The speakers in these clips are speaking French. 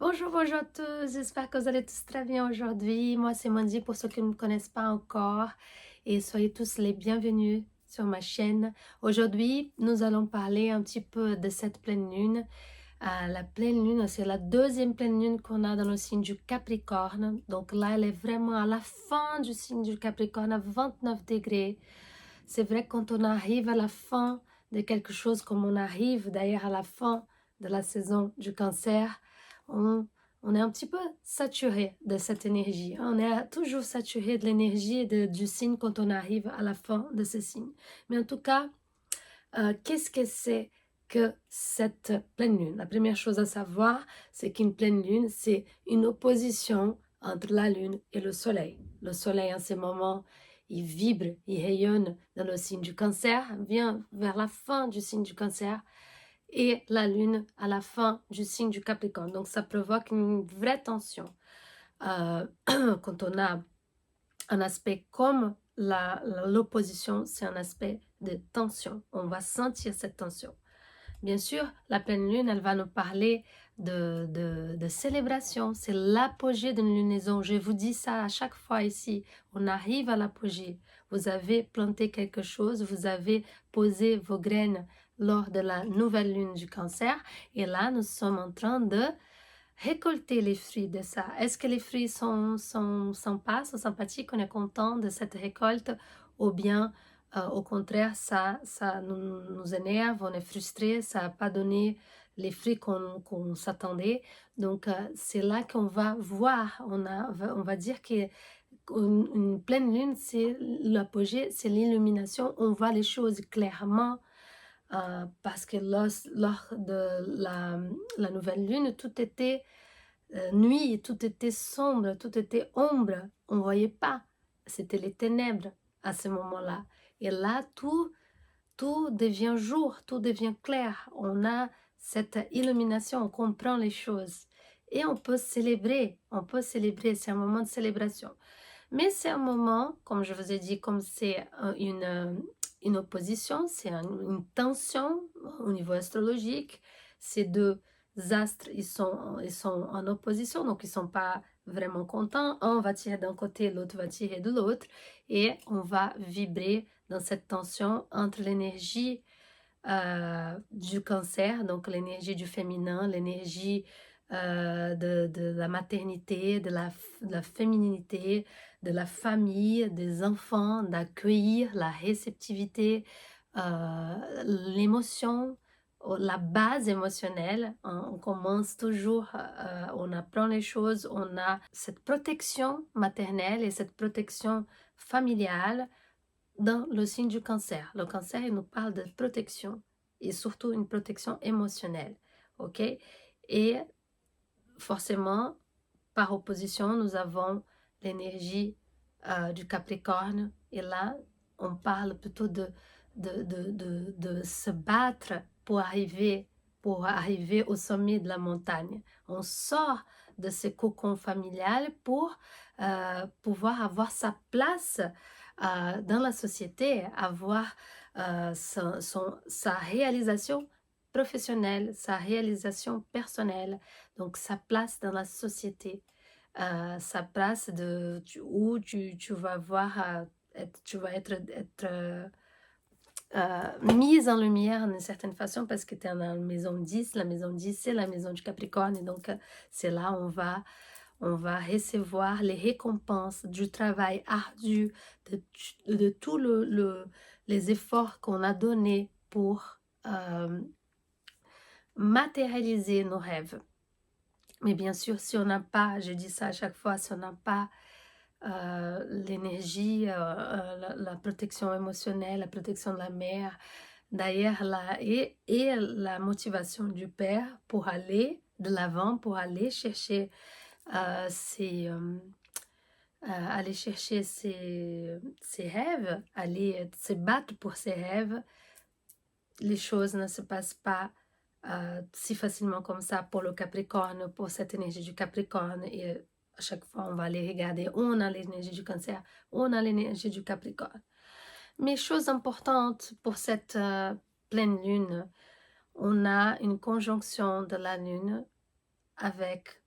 Bonjour, bonjour à tous, j'espère que vous allez tous très bien aujourd'hui. Moi, c'est Mondi pour ceux qui ne me connaissent pas encore et soyez tous les bienvenus sur ma chaîne. Aujourd'hui, nous allons parler un petit peu de cette pleine lune. La pleine lune, c'est la deuxième pleine lune qu'on a dans le signe du Capricorne. Donc là, elle est vraiment à la fin du signe du Capricorne, à 29 degrés. C'est vrai que quand on arrive à la fin de quelque chose, comme on arrive d'ailleurs à la fin de la saison du Cancer, on, on est un petit peu saturé de cette énergie. On est toujours saturé de l'énergie du signe quand on arrive à la fin de ce signe. Mais en tout cas, qu'est-ce que c'est que cette pleine lune? La première chose à savoir, c'est qu'une pleine lune, c'est une opposition entre la lune et le soleil. Le soleil, en ce moment, il vibre, il rayonne dans le signe du Cancer, vient vers la fin du signe du Cancer, et la lune à la fin du signe du Capricorne. Donc ça provoque une vraie tension. Quand on a un aspect comme l'opposition, c'est un aspect de tension. On va sentir cette tension. Bien sûr, la pleine lune, elle va nous parler de célébration. C'est l'apogée d'une lunaison. Je vous dis ça à chaque fois ici. On arrive à l'apogée. Vous avez planté quelque chose, vous avez posé vos graines lors de la nouvelle lune du Cancer. Et là, nous sommes en train de récolter les fruits de ça. Est-ce que les fruits sont sympas, sont sympathiques, on est content de cette récolte, ou bien au contraire, ça nous énerve, on est frustré, ça n'a pas donné les fruits qu'on s'attendait. Donc c'est là qu'on va voir, on va dire qu'une pleine lune, c'est l'apogée, c'est l'illumination, on voit les choses clairement. Parce que lors de la nouvelle lune, tout était nuit, tout était sombre, tout était ombre, on ne voyait pas, c'était les ténèbres à ce moment-là. Et là, tout devient jour, tout devient clair, on a cette illumination, on comprend les choses. Et on peut célébrer, c'est un moment de célébration. Mais c'est un moment, comme je vous ai dit, comme c'est une opposition, c'est une tension au niveau astrologique. Ces deux astres, ils sont en opposition, donc ils ne sont pas vraiment contents. Un va tirer d'un côté, l'autre va tirer de l'autre. Et on va vibrer dans cette tension entre l'énergie du Cancer, donc l'énergie du féminin, l'énergie de la maternité, de la féminité, de la famille, des enfants, d'accueillir la réceptivité, l'émotion, la base émotionnelle. On commence toujours, on apprend les choses, on a cette protection maternelle et cette protection familiale dans le signe du Cancer. Le Cancer, il nous parle de protection et surtout une protection émotionnelle, ok? Et forcément, par opposition, nous avons l'énergie du Capricorne. Et là, on parle plutôt de se battre pour arriver au sommet de la montagne. On sort de ce cocon familial pour pouvoir avoir sa place dans la société, avoir sa réalisation professionnelle, sa réalisation personnelle, donc sa place dans la société, sa place où tu vas voir, tu vas être mise en lumière d'une certaine façon parce que tu es dans la maison 10. La maison 10, c'est la maison du Capricorne, et donc c'est là où on va recevoir les récompenses du travail ardu, de tous les efforts qu'on a donnés pour matérialiser nos rêves. Mais bien sûr, si on n'a pas, je dis ça à chaque fois, si on n'a pas l'énergie, la protection émotionnelle, la protection de la mère, d'ailleurs, et la motivation du père pour aller de l'avant, pour aller chercher aller chercher ses rêves, aller se battre pour ses rêves, les choses ne se passent pas si facilement comme ça pour le Capricorne, pour cette énergie du Capricorne. Et à chaque fois, on va aller regarder où on a l'énergie du Cancer, où on a l'énergie du Capricorne. Mais chose importante pour cette pleine lune, on a une conjonction de la lune avec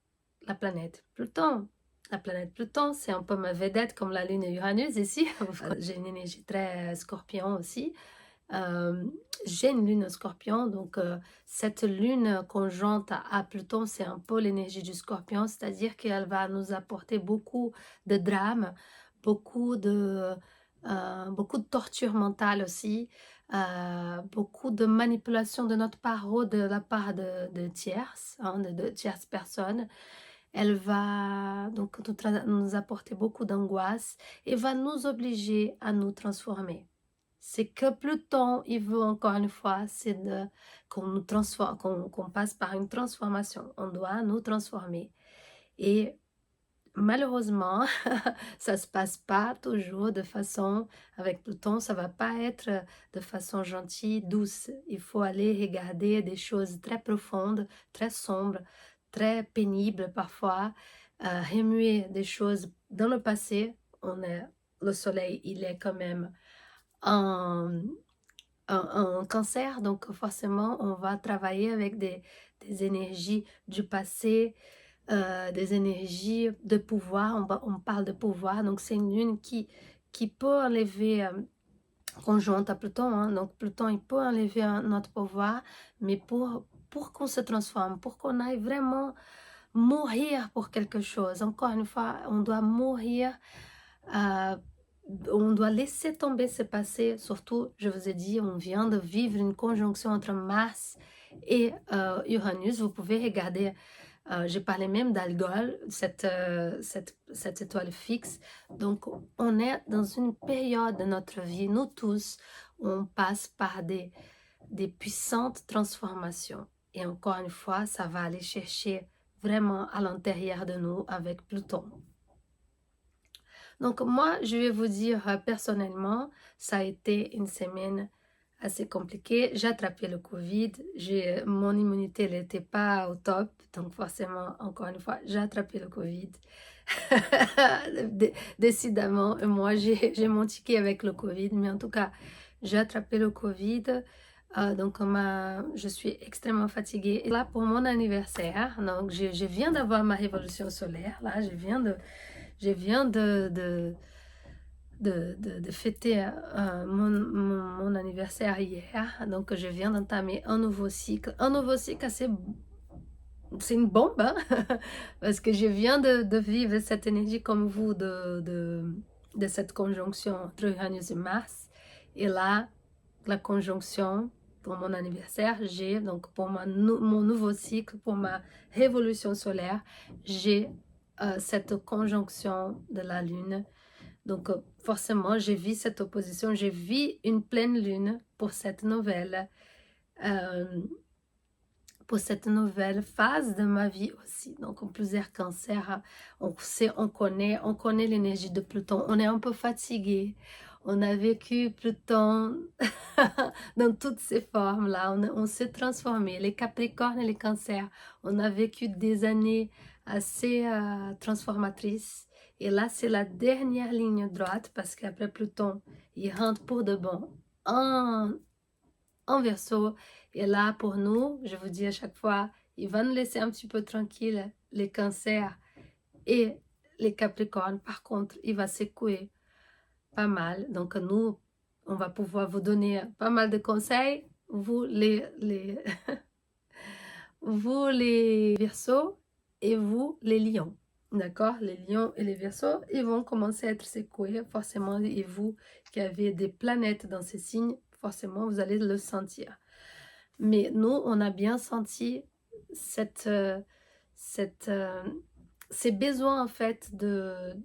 la planète Pluton. La planète Pluton, c'est un peu ma vedette comme la lune Uranus ici. J'ai une énergie très scorpion aussi. J'ai une lune scorpion, donc cette lune conjointe à Pluton, c'est un peu l'énergie du scorpion, c'est-à-dire qu'elle va nous apporter beaucoup de drames, beaucoup de, beaucoup de torture mentale aussi, beaucoup de manipulation de notre part ou de la part de tierces, hein, de tierces personnes. Elle va donc nous apporter beaucoup d'angoisse et va nous obliger à nous transformer. C'est que Pluton, il veut encore une fois, c'est qu'on nous transforme, qu'on passe par une transformation. On doit nous transformer. Et malheureusement, ça se passe pas toujours de façon, avec Pluton, ça va pas être de façon gentille, douce. Il faut aller regarder des choses très profondes, très sombres, très pénibles parfois, remuer des choses dans le passé. Le soleil, il est quand même en, en cancer, donc forcément, on va travailler avec des énergies du passé, des énergies de pouvoir, on parle de pouvoir, donc c'est une lune qui peut enlever, conjointe à Pluton, hein, donc Pluton, il peut enlever notre pouvoir, mais pour qu'on se transforme, pour qu'on aille vraiment mourir pour quelque chose, encore une fois, on doit mourir, euh, on doit laisser tomber ce passé, surtout, je vous ai dit, on vient de vivre une conjonction entre Mars et Uranus, vous pouvez regarder. J'ai parlé même d'Algol, cette étoile fixe. Donc, on est dans une période de notre vie, nous tous, où on passe par des puissantes transformations. Et encore une fois, ça va aller chercher vraiment à l'intérieur de nous avec Pluton. Donc, moi, je vais vous dire personnellement, ça a été une semaine assez compliqué. J'ai attrapé le Covid, mon immunité n'était pas au top, donc forcément, encore une fois, j'ai attrapé le Covid. Décidément, moi, j'ai mon ticket avec le Covid, mais en tout cas, j'ai attrapé le Covid. Donc, je suis extrêmement fatiguée. Et là, pour mon anniversaire, donc je viens d'avoir ma révolution solaire. Là, je viens de fêter mon anniversaire hier, donc je viens d'entamer un nouveau cycle assez, c'est une bombe, hein. Parce que je viens de vivre cette énergie comme vous, de cette conjonction entre Uranus et Mars, et là, la conjonction pour mon anniversaire, donc pour mon nouveau cycle, pour ma révolution solaire, j'ai cette conjonction de la Lune. Donc, forcément, j'ai vu cette opposition, j'ai vu une pleine lune pour cette nouvelle phase de ma vie aussi. Donc, plusieurs cancers, on connaît l'énergie de Pluton, on est un peu fatigué. On a vécu Pluton dans toutes ses formes-là, on s'est transformé. Les Capricornes et les Cancers, on a vécu des années assez transformatrices. Et là, c'est la dernière ligne droite parce qu'après Pluton, il rentre pour de bon en Verseau. Et là, pour nous, je vous dis à chaque fois, il va nous laisser un petit peu tranquille, les Cancers et les Capricornes. Par contre, il va secouer pas mal. Donc, nous, on va pouvoir vous donner pas mal de conseils. Vous, vous, les Verseaux, et vous, les Lions. D'accord? Les Lions et les Verseaux, ils vont commencer à être secoués, forcément. Et vous, qui avez des planètes dans ces signes, forcément, vous allez le sentir. Mais nous, on a bien senti ces besoins, en fait, de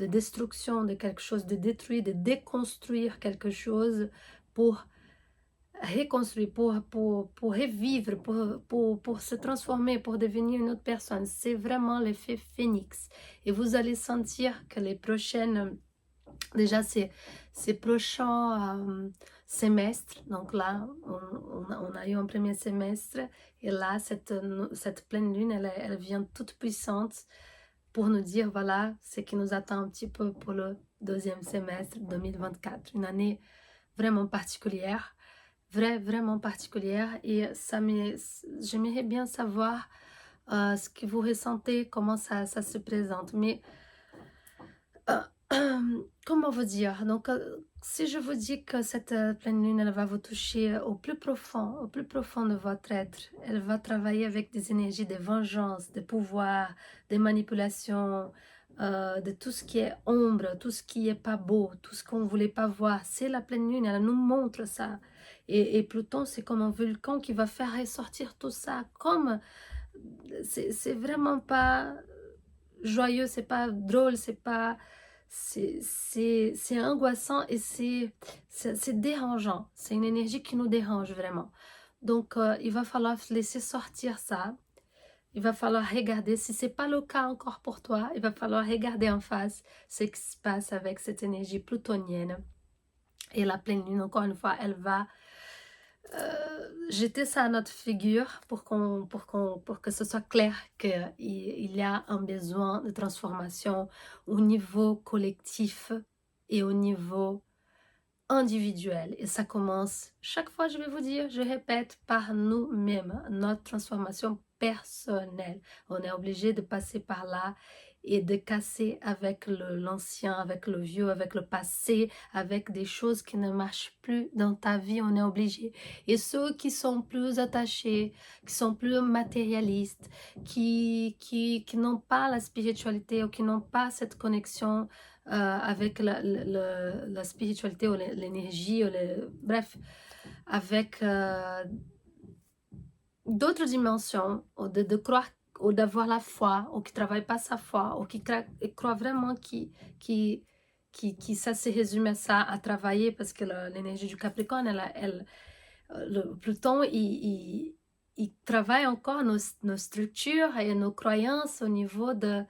destruction de quelque chose, de détruire, de déconstruire quelque chose pour reconstruire, pour revivre, pour se transformer, pour devenir une autre personne. C'est vraiment l'effet phénix. Et vous allez sentir que les prochaines, déjà ces prochains semestres, donc là, on a eu un premier semestre, et là, cette pleine lune, elle vient toute puissante pour nous dire, voilà, ce qui nous attend un petit peu pour le deuxième semestre 2024. Une année vraiment particulière. Vraiment particulière, et j'aimerais bien savoir ce que vous ressentez, comment ça se présente. Mais comment vous dire? Donc, si je vous dis que cette pleine lune, elle va vous toucher au plus profond de votre être, elle va travailler avec des énergies de vengeance, de pouvoir, de manipulation, de tout ce qui est ombre, tout ce qui est pas beau, tout ce qu'on voulait pas voir. C'est la pleine lune, elle nous montre ça. Et Pluton, c'est comme un volcan qui va faire ressortir tout ça. Comme c'est vraiment pas joyeux, c'est pas drôle, c'est pas, c'est angoissant et c'est dérangeant. C'est une énergie qui nous dérange vraiment. Donc il va falloir laisser sortir ça. Il va falloir regarder, si c'est pas le cas encore pour toi, il va falloir regarder en face ce qui se passe avec cette énergie plutonienne. Et la pleine lune, encore une fois, elle va jeter ça à notre figure pour que ce soit clair qu'il y a un besoin de transformation au niveau collectif et au niveau individuel. Et ça commence, chaque fois je vais vous dire, je répète, par nous-mêmes, notre transformation personnelle. On est obligé de passer par là et de casser avec l'ancien, avec le vieux, avec le passé, avec des choses qui ne marchent plus dans ta vie, on est obligé. Et ceux qui sont plus attachés, qui sont plus matérialistes, qui n'ont pas la spiritualité ou qui n'ont pas cette connexion avec la spiritualité ou l'énergie, bref, avec d'autres dimensions, ou de croire, ou d'avoir la foi, ou qui ne travaille pas sa foi, ou qui croit vraiment qui ça se résume à ça, à travailler, parce que l'énergie du Capricorne, le Pluton, il travaille encore nos structures et nos croyances au niveau de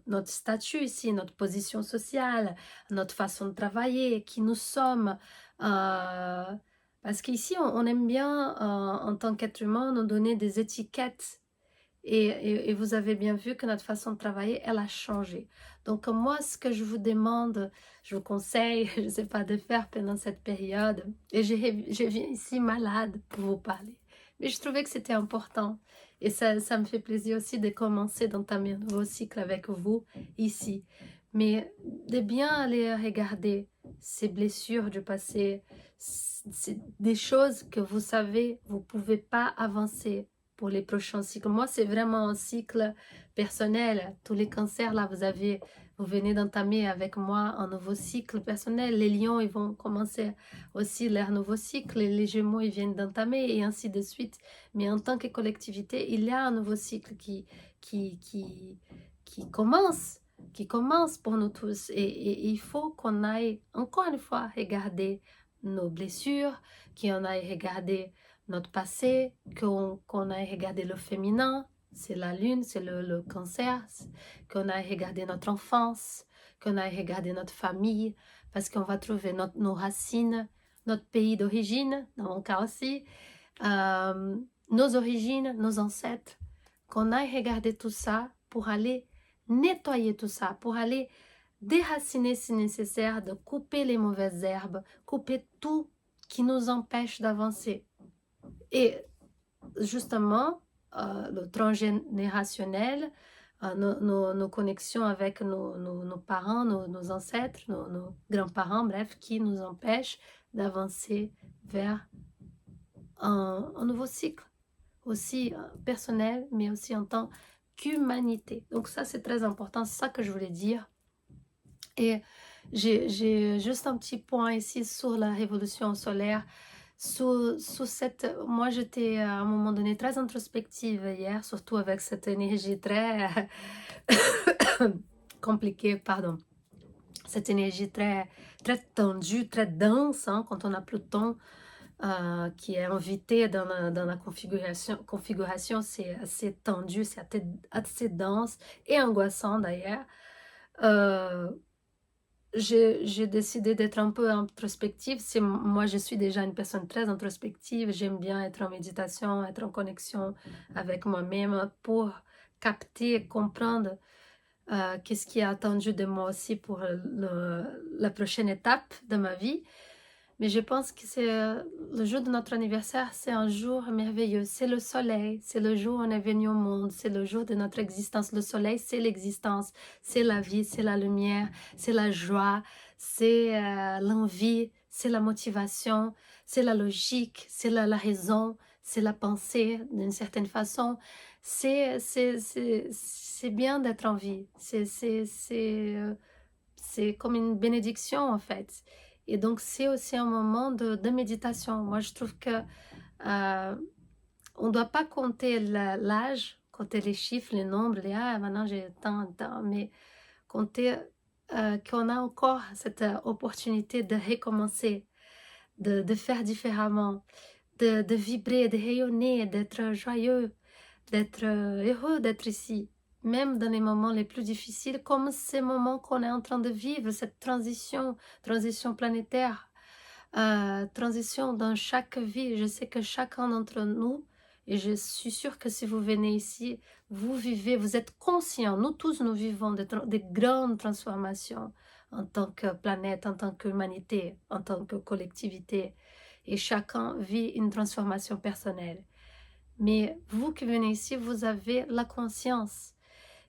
notre statut ici, notre position sociale, notre façon de travailler, qui nous sommes. Parce qu'ici, on aime bien, en tant qu'être humain, nous donner des étiquettes. Et vous avez bien vu que notre façon de travailler, elle a changé. Donc moi, ce que je vous demande, je vous conseille, je ne sais pas, de faire pendant cette période, et je viens ici malade pour vous parler, mais je trouvais que c'était important. Et ça me fait plaisir aussi de commencer d'entamer un nouveau cycle avec vous ici. Mais de bien aller regarder ces blessures du passé, c'est des choses que vous savez, vous ne pouvez pas avancer pour les prochains cycles. Moi, c'est vraiment un cycle personnel. Tous les cancers, là, vous venez d'entamer avec moi un nouveau cycle personnel. Les lions, ils vont commencer aussi leur nouveau cycle. Et les gémeaux, ils viennent d'entamer et ainsi de suite. Mais en tant que collectivité, il y a un nouveau cycle qui commence pour nous tous. Et il faut qu'on aille, encore une fois, regarder nos blessures, qu'on aille regarder notre passé, qu'on aille regarder le féminin, c'est la lune, c'est le cancer, qu'on aille regarder notre enfance, qu'on aille regarder notre famille, parce qu'on va trouver nos racines, notre pays d'origine, dans mon cas aussi, nos origines, nos ancêtres, qu'on aille regarder tout ça pour aller nettoyer tout ça, pour aller déraciner si nécessaire, de couper les mauvaises herbes, couper tout qui nous empêche d'avancer. Et justement, le transgénérationnel, nos connexions avec nos parents, nos ancêtres, nos grands-parents, bref, qui nous empêchent d'avancer vers un nouveau cycle, aussi personnel, mais aussi en tant qu'humanité. Donc ça, c'est très important, c'est ça que je voulais dire. Et j'ai juste un petit point ici sur la révolution solaire. Sous cette, moi j'étais à un moment donné très introspective hier, surtout avec cette énergie très compliquée, pardon, cette énergie très tendue, très dense, hein, quand on a Pluton qui est invité dans la configuration, c'est assez tendu, c'est assez dense et angoissant d'ailleurs. J'ai décidé d'être un peu introspective. Moi, je suis déjà une personne très introspective. J'aime bien être en méditation, être en connexion avec moi-même pour capter, comprendre qu'est-ce qui est attendu de moi aussi pour la prochaine étape de ma vie. Mais je pense que c'est le jour de notre anniversaire, c'est un jour merveilleux. C'est le soleil, c'est le jour où on est venu au monde, c'est le jour de notre existence. Le soleil, c'est l'existence, c'est la vie, c'est la lumière, c'est la joie, c'est l'envie, c'est la motivation, c'est la logique, c'est la raison, c'est la pensée d'une certaine façon. C'est bien d'être en vie. C'est comme une bénédiction en fait. Et donc c'est aussi un moment de méditation. Moi je trouve que on ne doit pas compter l'âge, compter les chiffres, les nombres, les ah maintenant j'ai tant, tant, mais compter qu'on a encore cette opportunité de recommencer, de faire différemment, de vibrer, de rayonner, d'être joyeux, d'être heureux d'être ici, même dans les moments les plus difficiles, comme ces moments qu'on est en train de vivre, cette transition planétaire, transition dans chaque vie. Je sais que chacun d'entre nous, et je suis sûre que si vous venez ici, vous vivez, vous êtes conscients, nous tous nous vivons des grandes transformations en tant que planète, en tant qu'humanité, en tant que collectivité, et chacun vit une transformation personnelle. Mais vous qui venez ici, vous avez la conscience.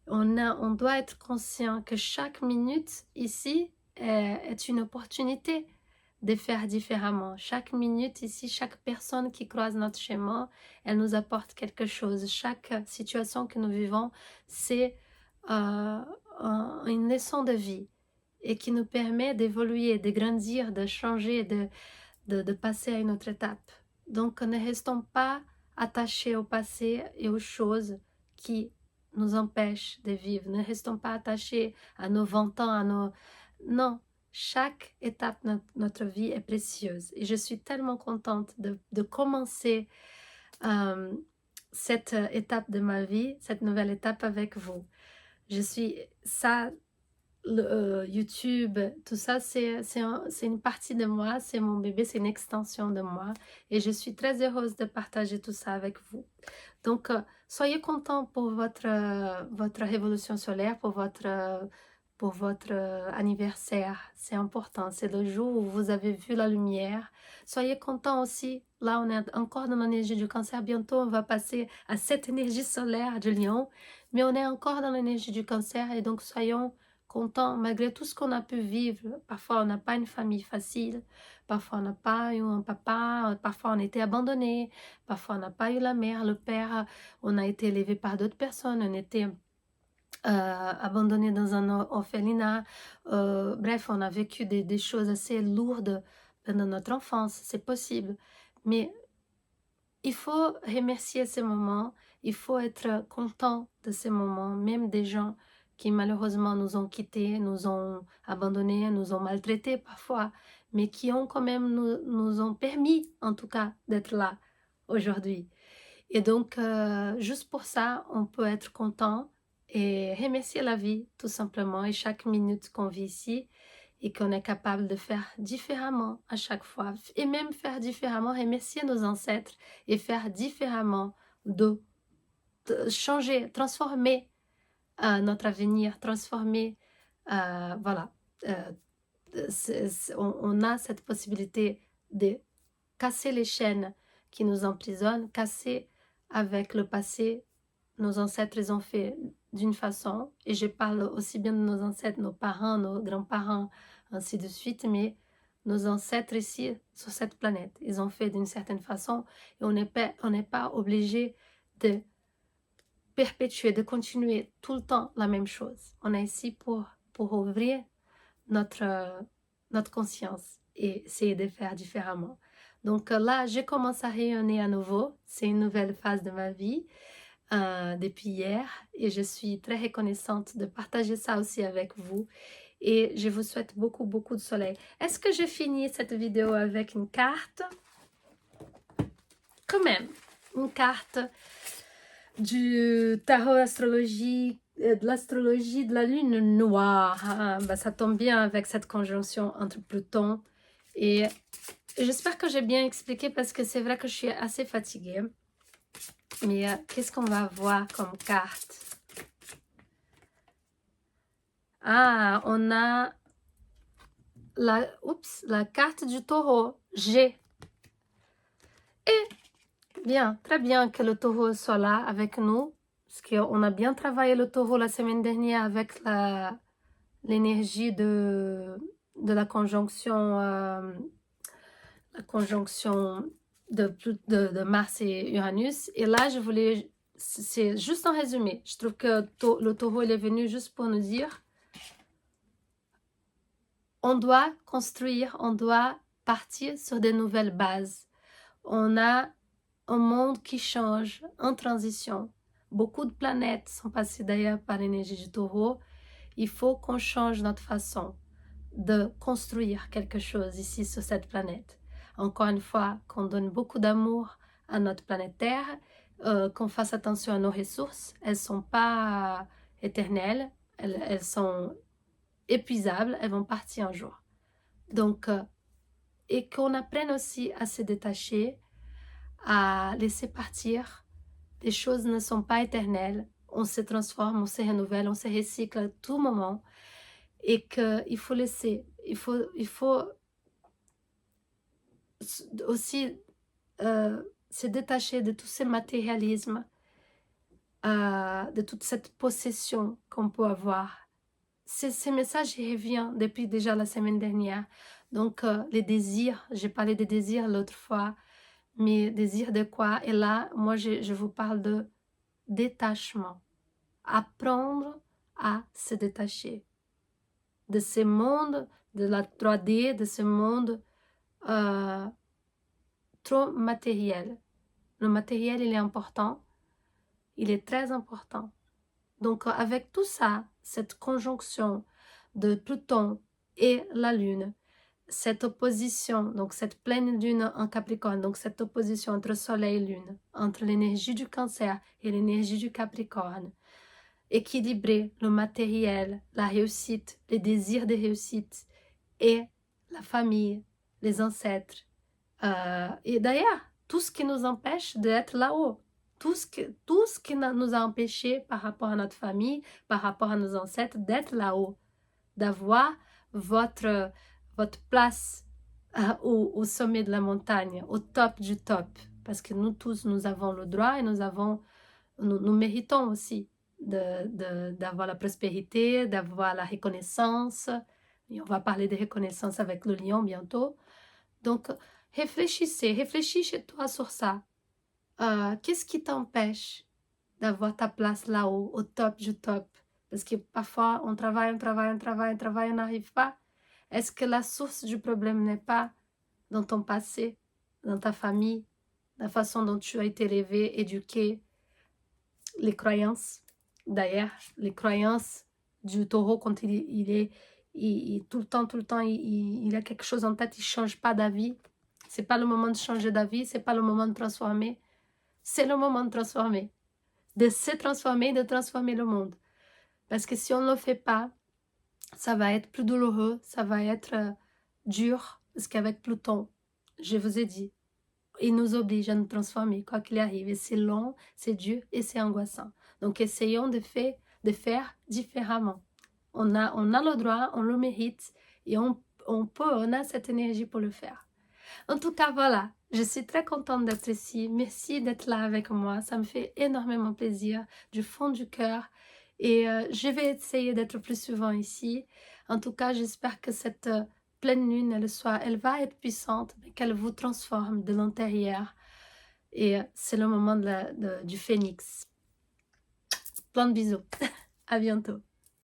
On doit être conscient que chaque minute ici est une opportunité de faire différemment. Chaque minute ici, chaque personne qui croise notre chemin, elle nous apporte quelque chose. Chaque situation que nous vivons, c'est une leçon de vie et qui nous permet d'évoluer, de grandir, de changer, de passer à une autre étape. Donc ne restons pas attachés au passé et aux choses qui nous empêchent de vivre. Ne restons pas attachés à nos 20 ans, à nos... Non, chaque étape de notre vie est précieuse. Et je suis tellement contente de commencer cette étape de ma vie, cette nouvelle étape avec vous. Je suis... Ça, YouTube, tout ça, c'est une partie de moi, c'est mon bébé, c'est une extension de moi. Et je suis très heureuse de partager tout ça avec vous. Donc, soyez contents pour votre révolution solaire, pour votre anniversaire. C'est important, c'est le jour où vous avez vu la lumière. Soyez contents aussi. Là, on est encore dans l'énergie du cancer. Bientôt, on va passer à cette énergie solaire du lion. Mais on est encore dans l'énergie du cancer et donc soyons contents malgré tout ce qu'on a pu vivre. Parfois, on n'a pas une famille facile. Parfois, on n'a pas eu un papa. Parfois, on a été abandonné. Parfois, on n'a pas eu la mère, le père. On a été élevé par d'autres personnes. On était abandonné dans un orphelinat. Bref, on a vécu des choses assez lourdes pendant notre enfance. C'est possible. Mais il faut remercier ces moments. Il faut être content de ces moments, même des gens qui malheureusement nous ont quittés, nous ont abandonnés, nous ont maltraités parfois, mais qui ont quand même nous ont permis en tout cas d'être là aujourd'hui. Et donc, juste pour ça, on peut être content et remercier la vie tout simplement et chaque minute qu'on vit ici et qu'on est capable de faire différemment à chaque fois. Et même faire différemment, remercier nos ancêtres et faire différemment, de changer, transformer notre avenir, transformer, voilà. On a cette possibilité de casser les chaînes qui nous emprisonnent, casser avec le passé. Nos ancêtres les ont fait d'une façon, et je parle aussi bien de nos ancêtres, nos parents, nos grands-parents, ainsi de suite, mais nos ancêtres ici, sur cette planète, ils ont fait d'une certaine façon, et on n'est pas obligé de perpétuer, de continuer tout le temps la même chose. On est ici pour ouvrir notre conscience et essayer de faire différemment. Donc là, je commence à rayonner à nouveau. C'est une nouvelle phase de ma vie depuis hier et je suis très reconnaissante de partager ça aussi avec vous. Et je vous souhaite beaucoup, beaucoup de soleil. Est-ce que je finis cette vidéo avec une carte? Quand même, une carte du tarot astrologie, de l'astrologie de la lune noire. Ah, bah, ça tombe bien avec cette conjonction entre Pluton et j'espère que j'ai bien expliqué parce que c'est vrai que je suis assez fatiguée. Mais qu'est-ce qu'on va voir comme carte? Ah, on a la carte du taureau. G. Et bien, très bien que le taureau soit là avec nous, parce qu'on a bien travaillé le taureau la semaine dernière avec l'énergie de la conjonction de Mars et Uranus. Et là, je voulais, c'est juste un résumé. Je trouve que le taureau, il est venu juste pour nous dire, on doit construire, on doit partir sur de nouvelles bases. On a un monde qui change, en transition. Beaucoup de planètes sont passées d'ailleurs par l'énergie du taureau. Il faut qu'on change notre façon de construire quelque chose ici sur cette planète. Encore une fois, qu'on donne beaucoup d'amour à notre planète Terre, qu'on fasse attention à nos ressources. Elles ne sont pas éternelles, elles sont épuisables, elles vont partir un jour. Donc, et qu'on apprenne aussi à se détacher, à laisser partir. Les choses ne sont pas éternelles. On se transforme, on se renouvelle, on se recycle à tout moment. Et qu'il faut laisser, il faut aussi se détacher de tout ce matérialisme, de toute cette possession qu'on peut avoir. Ces messages reviennent depuis déjà la semaine dernière. Donc, les désirs, j'ai parlé des désirs l'autre fois, mais désirs de quoi? Et là, moi, je vous parle de détachement. Apprendre à se détacher de ce monde, de la 3D, de ce monde trop matériel. Le matériel, il est important. Il est très important. Donc, avec tout ça, cette conjonction de Pluton et la Lune, cette opposition, donc cette pleine Lune en Capricorne, donc cette opposition entre Soleil et Lune, entre l'énergie du Cancer et l'énergie du Capricorne, équilibrer le matériel, la réussite, les désirs de réussite et la famille, les ancêtres. Et d'ailleurs, tout ce qui nous empêche d'être là-haut, tout ce qui nous a empêchés par rapport à notre famille, par rapport à nos ancêtres, d'être là-haut, d'avoir votre place au sommet de la montagne, au top du top. Parce que nous tous, nous avons le droit et nous méritons aussi d'avoir la prospérité, d'avoir la reconnaissance. Et on va parler de reconnaissance avec le lion bientôt. Donc, réfléchis chez toi sur ça. Qu'est-ce qui t'empêche d'avoir ta place là-haut, au top du top? Parce que parfois, on travaille, on n'arrive pas. Est-ce que la source du problème n'est pas dans ton passé, dans ta famille, la façon dont tu as été élevé, éduqué, les croyances? D'ailleurs, les croyances du taureau, quand tout le temps, il a quelque chose en tête, il ne change pas d'avis. Ce n'est pas le moment de changer d'avis, ce n'est pas le moment de transformer. C'est le moment de transformer, de se transformer, de transformer le monde. Parce que si on ne le fait pas, ça va être plus douloureux, ça va être dur. Parce qu'avec Pluton, je vous ai dit, il nous oblige à nous transformer, quoi qu'il arrive. Et c'est long, c'est dur et c'est angoissant. Donc, essayons de faire différemment. On a le droit, on le mérite et on a cette énergie pour le faire. En tout cas, voilà, je suis très contente d'être ici. Merci d'être là avec moi. Ça me fait énormément plaisir du fond du cœur. Et je vais essayer d'être plus souvent ici. En tout cas, j'espère que cette pleine lune, elle va être puissante, mais qu'elle vous transforme de l'intérieur. Et c'est le moment du phénix. Plein de bisous. À bientôt.